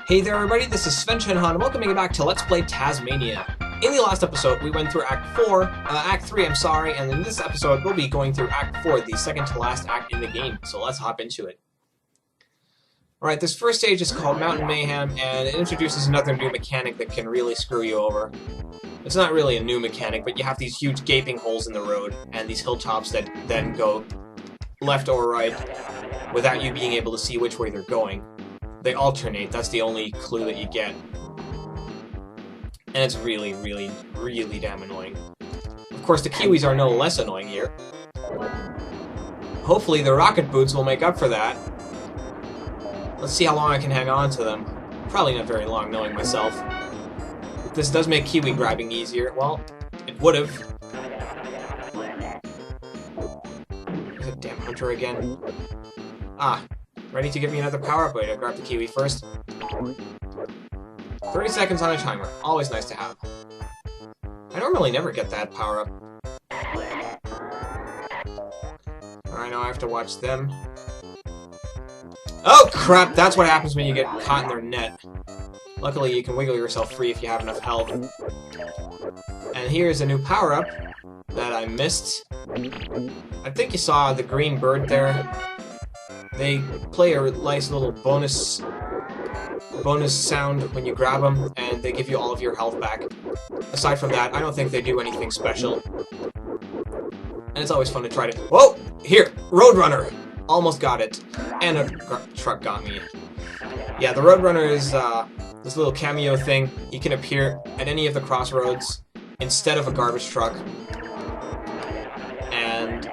Hey there everybody, this is Sven Shenhan, and welcoming you back to Let's Play Taz-Mania. In the last episode, we went through Act 3, and in this episode, we'll be going through Act 4, the second to last act in the game, so let's hop into it. Alright, this first stage is called Mountain Mayhem, and it introduces another new mechanic that can really screw you over. It's not really a new mechanic, but you have these huge gaping holes in the road, and these hilltops that then go left or right, without you being able to see which way they're going. They alternate, that's the only clue that you get. And it's really, really, really damn annoying. Of course, the Kiwis are no less annoying here. Hopefully the rocket boots will make up for that. Let's see how long I can hang on to them. Probably not very long, knowing myself. If this does make Kiwi grabbing easier, well, it would've. There's a damn hunter again. Ah. Ready to give me another power-up? Wait, I'll grab the Kiwi first. 30 seconds on a timer. Always nice to have. I normally never get that power-up. Alright, now I have to watch them. Oh, crap! That's what happens when you get caught in their net. Luckily, you can wiggle yourself free if you have enough health. And here's a new power-up that I missed. I think you saw the green bird there. They play a nice little bonus sound when you grab them, and they give you all of your health back. Aside from that, I don't think they do anything special. And it's always fun to try to... Whoa! Here! Roadrunner! Almost got it. And a truck got me. Yeah, the Roadrunner is this little cameo thing. He can appear at any of the crossroads instead of a garbage truck. And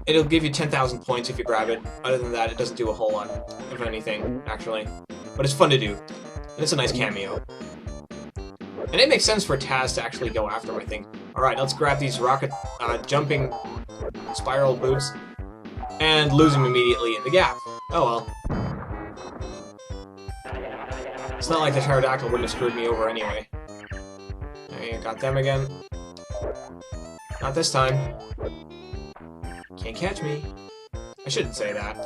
it'll give you 10,000 points if you grab it. Other than that, it doesn't do a whole lot of anything, actually. But it's fun to do. And it's a nice cameo. And it makes sense for Taz to actually go after him, I think. Alright, let's grab these rocket jumping spiral boots and lose him immediately in the gap. Oh well. It's not like the pterodactyl wouldn't have screwed me over anyway. I got them again. Not this time. Can't catch me. I shouldn't say that.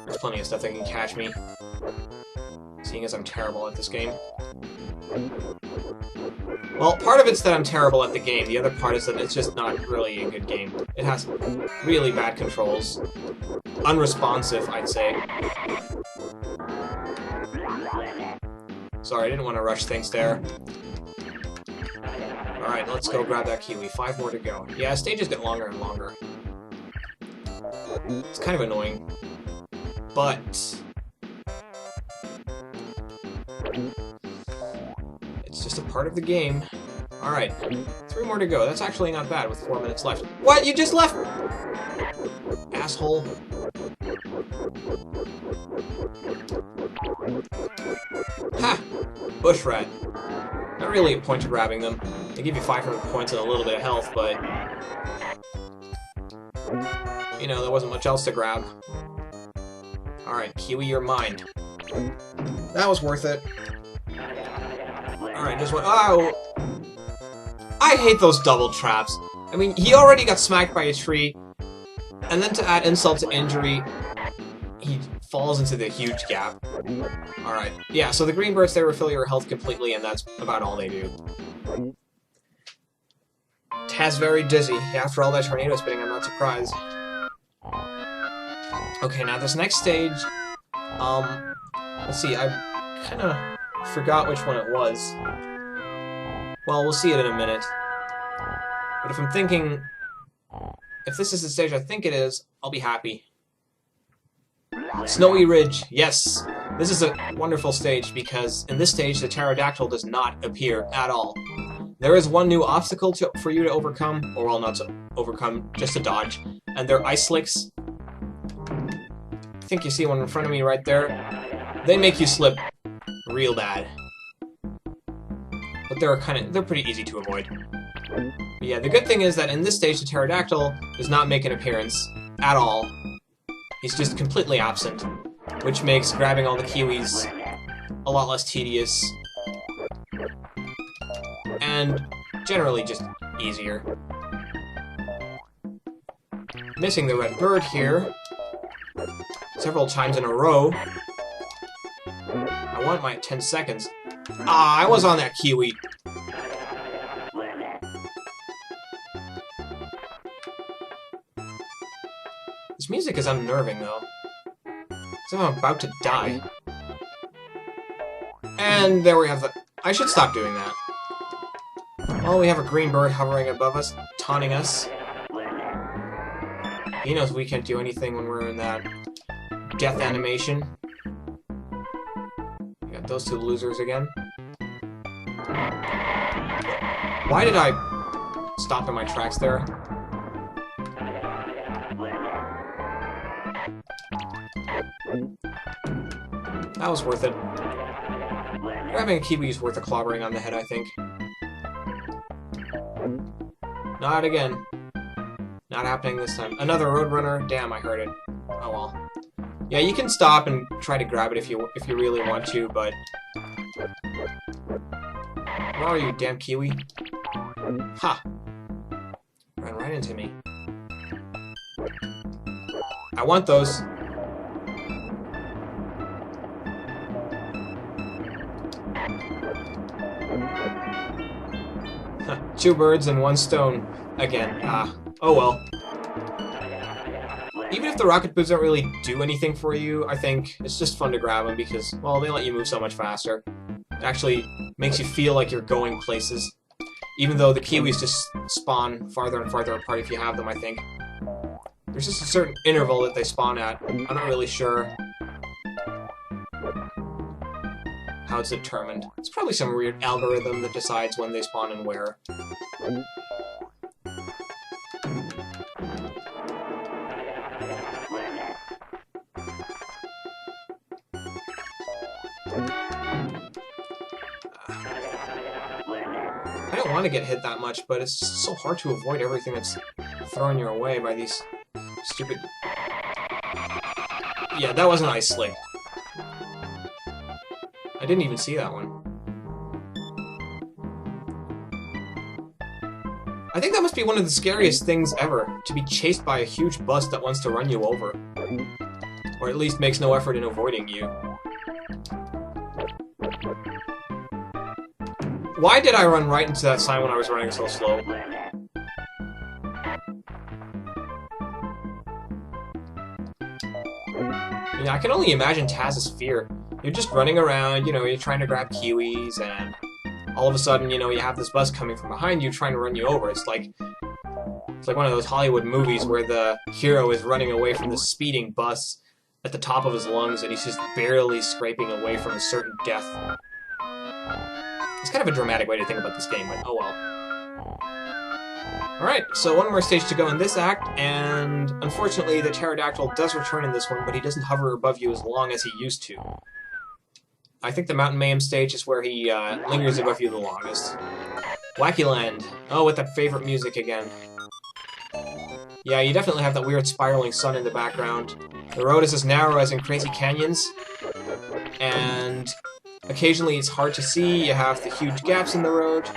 There's plenty of stuff that can catch me. Seeing as I'm terrible at this game. Well, part of it's that I'm terrible at the game. The other part is that it's just not really a good game. It has really bad controls. Unresponsive, I'd say. Sorry, I didn't want to rush things there. Alright, let's go grab that Kiwi. 5 more to go. Yeah, stages get longer and longer. It's kind of annoying, but it's just a part of the game. Alright, 3 more to go. That's actually not bad with 4 minutes left. What? You just left? Asshole. Ha! Bush rat. Not really a point to grabbing them. They give you 500 points and a little bit of health, but you know, there wasn't much else to grab. Alright, Kiwi, you're mine. That was worth it. Alright, just one. Oh! I hate those double traps. I mean, he already got smacked by a tree, and then to add insult to injury, he falls into the huge gap. Alright, yeah, so the green birds, they refill your health completely, and that's about all they do. Taz very dizzy. After all that tornado spinning, I'm not surprised. Okay, now this next stage, let's see, I kinda forgot which one it was. Well, we'll see it in a minute. But if I'm thinking, if this is the stage I think it is, I'll be happy. Snowy Ridge, yes! This is a wonderful stage because in this stage the pterodactyl does not appear at all. There is one new obstacle for you to overcome, or well, not to overcome, just to dodge, and they're ice slicks. I think you see one in front of me right there. They make you slip real bad. But they're pretty easy to avoid. But yeah, the good thing is that in this stage the pterodactyl does not make an appearance at all. He's just completely absent, which makes grabbing all the Kiwis a lot less tedious and generally just easier. Missing the red bird here several times in a row. I I want my 10 seconds. Ah, I was on that kiwi. This music is unnerving, though. As if I'm about to die. And there we have the... I should stop doing that. Well, we have a green bird hovering above us, taunting us. He knows we can't do anything when we're in that death animation. We got those two losers again. Why did I stop in my tracks there? That was worth it. Grabbing a kiwi is worth a clobbering on the head, I think. Not again. Not happening this time. Another Roadrunner? Damn, I heard it. Oh well. Yeah, you can stop and try to grab it if you really want to, but... Where are you, damn kiwi? Ha! Ran right into me. I want those. Two birds and one stone. Again. Ah. Oh well. Even if the rocket boots don't really do anything for you, I think it's just fun to grab them because, well, they let you move so much faster. It actually makes you feel like you're going places. Even though the kiwis just spawn farther and farther apart if you have them, I think. There's just a certain interval that they spawn at. I'm not really sure how it's determined. It's probably some weird algorithm that decides when they spawn and where. I don't want to get hit that much, but it's just so hard to avoid everything that's thrown your way by these stupid... Yeah, that was an ice slate. I didn't even see that one. I think that must be one of the scariest things ever, to be chased by a huge bus that wants to run you over. Or at least makes no effort in avoiding you. Why did I run right into that sign when I was running so slow? Yeah, I can only imagine Taz's fear. You're just running around, you know, you're trying to grab kiwis, and all of a sudden, you know, you have this bus coming from behind you trying to run you over. It's like one of those Hollywood movies where the hero is running away from the speeding bus at the top of his lungs, and he's just barely scraping away from a certain death. It's kind of a dramatic way to think about this game, but oh well. Alright, so one more stage to go in this act, and unfortunately the pterodactyl does return in this one, but he doesn't hover above you as long as he used to. I think the Mountain Mayhem stage is where he lingers above you the longest. Wackyland. Oh, with that favorite music again. Yeah, you definitely have that weird spiraling sun in the background. The road is as narrow as in Crazy Canyons, and occasionally it's hard to see. You have the huge gaps in the road.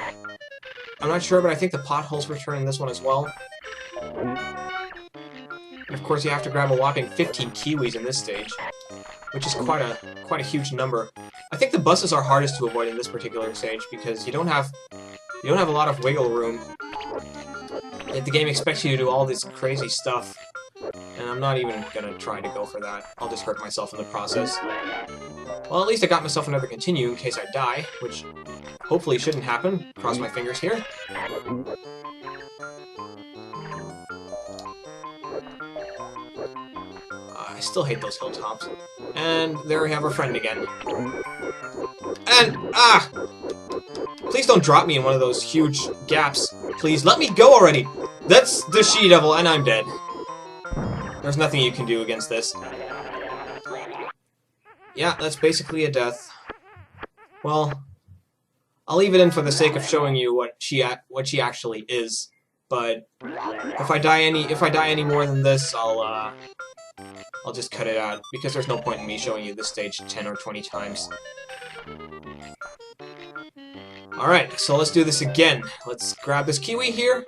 I'm not sure, but I think the potholes return in this one as well. And of course, you have to grab a whopping 15 kiwis in this stage, which is quite a huge number. I think the buses are hardest to avoid in this particular stage because you don't have a lot of wiggle room. The game expects you to do all this crazy stuff, and I'm not even gonna try to go for that. I'll just hurt myself in the process. Well, at least I got myself another continue in case I die, which hopefully shouldn't happen. Cross my fingers here. I still hate those hilltops. And there we have our friend again. And, ah! Please don't drop me in one of those huge gaps. Please, let me go already! That's the she-devil, and I'm dead. There's nothing you can do against this. Yeah, that's basically a death. Well, I'll leave it in for the sake of showing you what she actually is. But if I die any more than this, I'll just cut it out because there's no point in me showing you this stage 10 or 20 times. Alright, so let's do this again. Let's grab this kiwi here.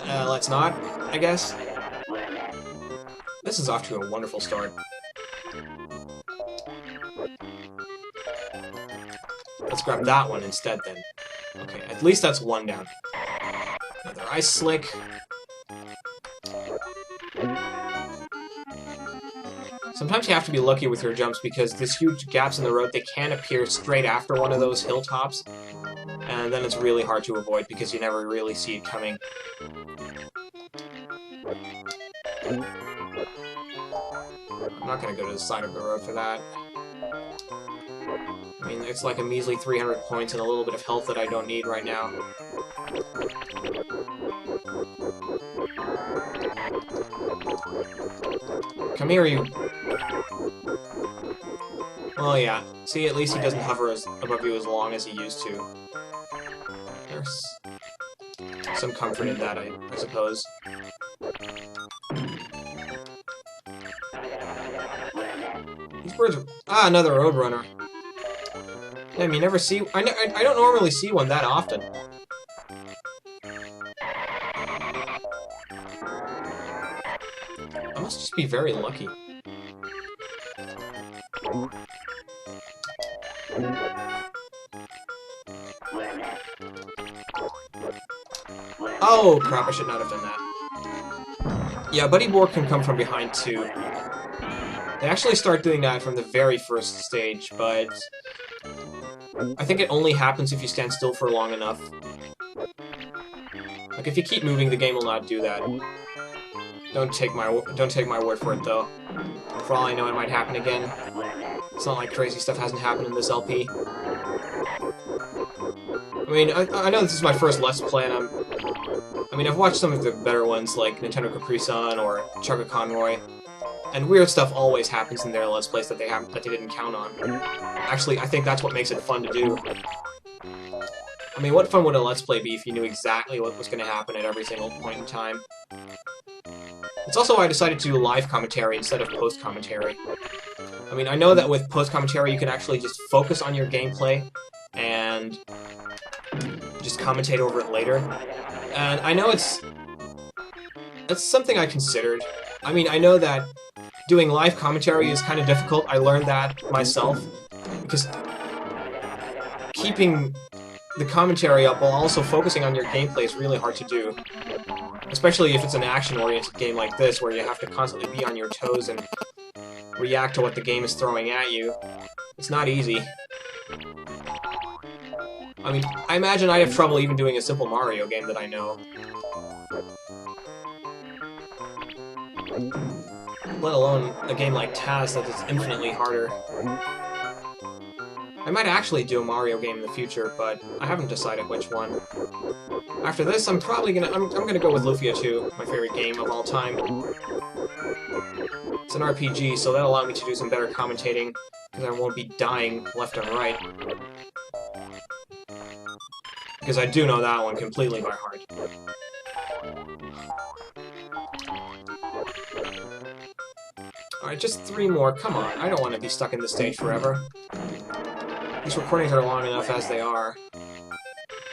Let's not, I guess. This is off to a wonderful start. Let's grab that one instead, then. Okay, at least that's one down. Another Ice Slick. Sometimes you have to be lucky with your jumps because there's huge gaps in the road. They can appear straight after one of those hilltops, and then it's really hard to avoid because you never really see it coming. I'm not going to go to the side of the road for that. I mean, it's like a measly 300 points and a little bit of health that I don't need right now. Come here, you... Well, yeah. See, at least he doesn't hover above you as long as he used to. There's some comfort in that, I suppose. These birds... Ah, another Roadrunner. Damn, you never see... I don't normally see one that often. I must just be very lucky. Oh, crap, I should not have done that. Yeah, Buddy Boar can come from behind, too. They actually start doing that from the very first stage, but... I think it only happens if you stand still for long enough. Like, if you keep moving, the game will not do that. Don't take my word for it, though. For all I know, it might happen again. It's not like crazy stuff hasn't happened in this LP. I mean, I know this is my first Let's Play, and I mean, I've watched some of the better ones, like Nintendo Capri Sun or Chugga Conroy, and weird stuff always happens in their Let's Plays that they didn't count on. Actually, I think that's what makes it fun to do. I mean, what fun would a Let's Play be if you knew exactly what was going to happen at every single point in time? It's also why I decided to do live commentary instead of post-commentary. I mean, I know that with post-commentary you can actually just focus on your gameplay and just commentate over it later. And I know that's something I considered. I mean, I know that doing live commentary is kind of difficult. I learned that myself, because keeping the commentary up while also focusing on your gameplay is really hard to do. Especially if it's an action-oriented game like this, where you have to constantly be on your toes and react to what the game is throwing at you. It's not easy. I mean, I imagine I'd have trouble even doing a simple Mario game that I know. Let alone a game like Taz that is infinitely harder. I might actually do a Mario game in the future, but I haven't decided which one. After this, I'm probably gonna go with Lufia 2, my favorite game of all time. It's an RPG, so that'll allow me to do some better commentating, because I won't be dying left and right. Because I do know that one completely by heart. Alright, just 3 more. Come on, I don't want to be stuck in this stage forever. These recordings are long enough as they are.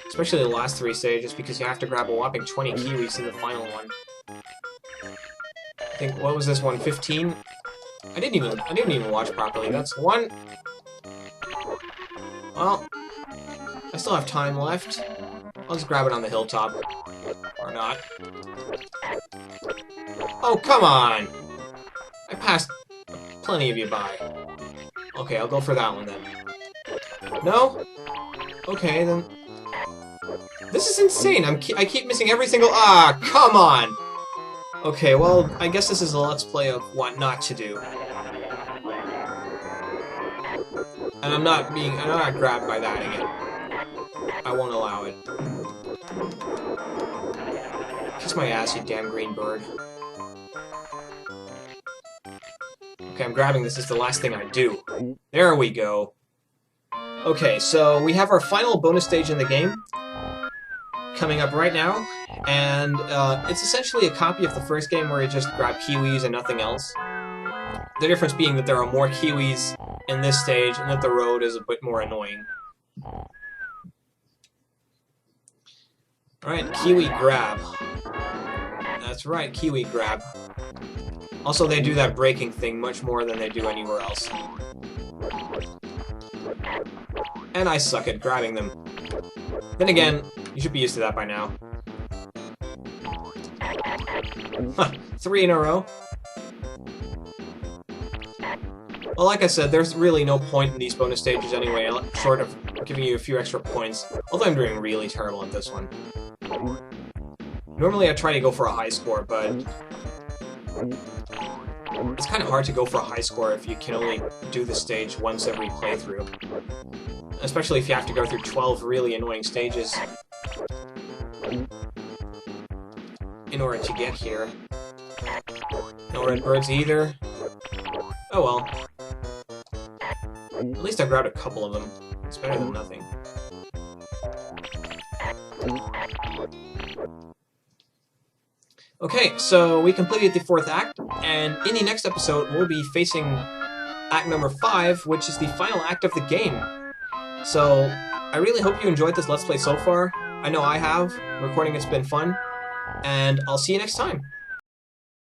Especially the last 3 stages, because you have to grab a whopping 20 Kiwis in the final one. I think, what was this one, 15? I didn't even watch properly. That's 1. Well, I still have time left. I'll just grab it on the hilltop. Or not. Oh, come on! I passed plenty of you by. Okay, I'll go for that one then. No? Okay, then... This is insane! I keep missing every single... Ah, come on! Okay, well, I guess this is a Let's Play of what not to do. And I'm not grabbed by that again. I won't allow it. Kiss my ass, you damn green bird. Okay, I'm grabbing this as the last thing I do. There we go. Okay, so we have our final bonus stage in the game coming up right now, and it's essentially a copy of the first game where you just grab Kiwis and nothing else. The difference being that there are more Kiwis in this stage and that the road is a bit more annoying. Alright, Kiwi grab. That's right, Kiwi grab. Also, they do that braking thing much more than they do anywhere else. And I suck at grabbing them. Then again, you should be used to that by now. Huh, 3 in a row. Well, like I said, there's really no point in these bonus stages anyway, short of giving you a few extra points, although I'm doing really terrible at this one. Normally I try to go for a high score, but it's kind of hard to go for a high score if you can only do the stage once every playthrough. Especially if you have to go through 12 really annoying stages in order to get here. No red birds either. Oh well. At least I grabbed a couple of them. It's better than nothing. Okay, so we completed the 4th act, and in the next episode we'll be facing act number 5, which is the final act of the game. So, I really hope you enjoyed this Let's Play so far. I know I have. Recording it's been fun, and I'll see you next time.